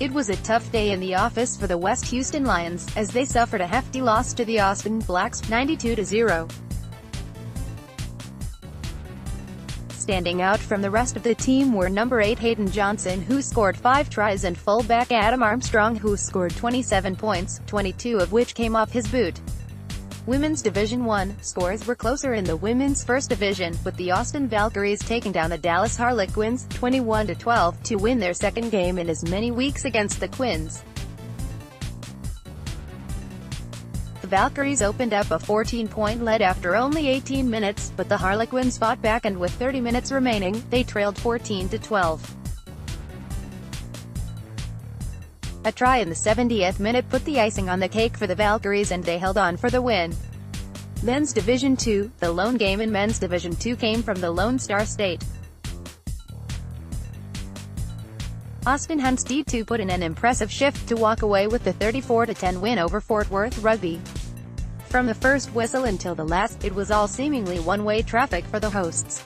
It was a tough day in the office for the West Houston Lions, as they suffered a hefty loss to the Austin Blacks, 92-0. Standing out from the rest of the team were number 8 Hayden Johnson, who scored 5 tries, and fullback Adam Armstrong, who scored 27 points, 22 of which came off his boot. Women's Division I scores were closer in the women's first division, with the Austin Valkyries taking down the Dallas Harlequins, 21-12, to win their second game in as many weeks against the Quins. The Valkyries opened up a 14-point lead after only 18 minutes, but the Harlequins fought back, and with 30 minutes remaining, they trailed 14-12. A try in the 70th minute put the icing on the cake for the Valkyries, and they held on for the win. Men's Division II, the lone game in Men's Division II came from the Lone Star State. Austin Hunt's D2 put in an impressive shift to walk away with the 34-10 win over Fort Worth Rugby. From the first whistle until the last, it was all seemingly one-way traffic for the hosts.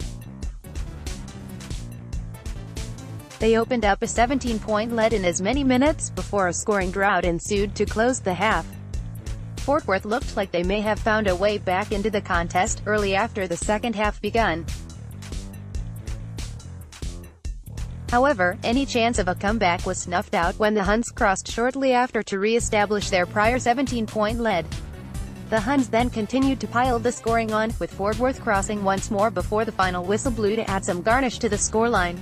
They opened up a 17-point lead in as many minutes, before a scoring drought ensued to close the half. Fort Worth looked like they may have found a way back into the contest, early after the second half begun. However, any chance of a comeback was snuffed out when the Huns crossed shortly after to re-establish their prior 17-point lead. The Huns then continued to pile the scoring on, with Fort Worth crossing once more before the final whistle blew to add some garnish to the scoreline.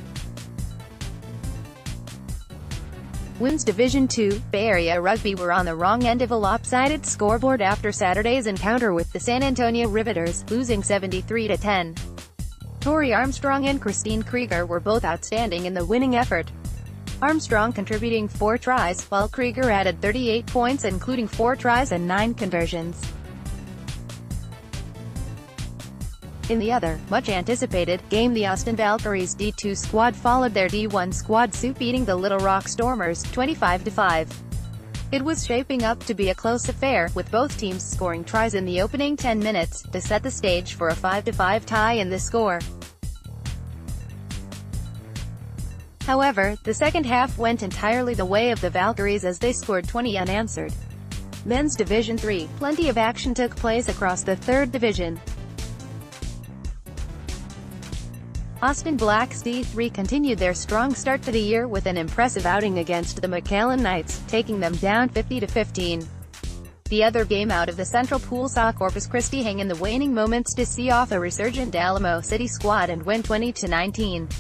Women's Division II, Bay Area Rugby were on the wrong end of a lopsided scoreboard after Saturday's encounter with the San Antonio Riveters, losing 73-10. Tori Armstrong and Christine Krieger were both outstanding in the winning effort. Armstrong contributing 4 tries, while Krieger added 38 points, including 4 tries and 9 conversions. In the other, much-anticipated, game, the Austin Valkyries D2 squad followed their D1 squad suit, beating the Little Rock Stormers, 25-5. It was shaping up to be a close affair, with both teams scoring tries in the opening 10 minutes, to set the stage for a 5-5 tie in the score. However, the second half went entirely the way of the Valkyries as they scored 20 unanswered. Men's Division III, plenty of action took place across the third division. Austin Blacks D3 continued their strong start to the year with an impressive outing against the McAllen Knights, taking them down 50-15. The other game out of the Central Pool saw Corpus Christi hang in the waning moments to see off a resurgent Alamo City squad and win 20-19.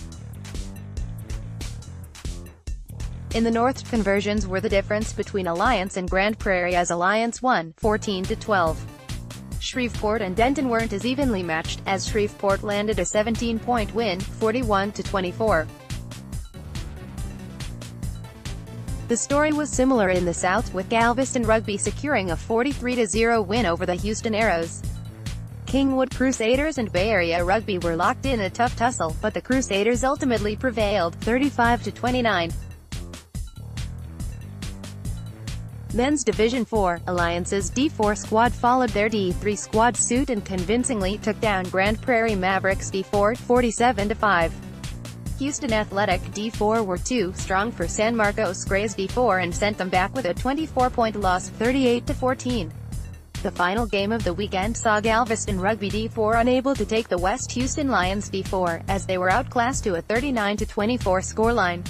In the North, conversions were the difference between Alliance and Grand Prairie, as Alliance won, 14-12. Shreveport and Denton weren't as evenly matched, as Shreveport landed a 17-point win, 41-24. The story was similar in the South, with Galveston Rugby securing a 43-0 win over the Houston Aeros. Kingwood Crusaders and Bay Area Rugby were locked in a tough tussle, but the Crusaders ultimately prevailed, 35-29. Men's Division IV, Alliance's D4 squad followed their D3 squad suit and convincingly took down Grand Prairie Mavericks D4, 47-5. Houston Athletic D4 were too strong for San Marcos Grays D4 and sent them back with a 24-point loss, 38-14. The final game of the weekend saw Galveston Rugby D4 unable to take the West Houston Lions D4, as they were outclassed to a 39-24 scoreline.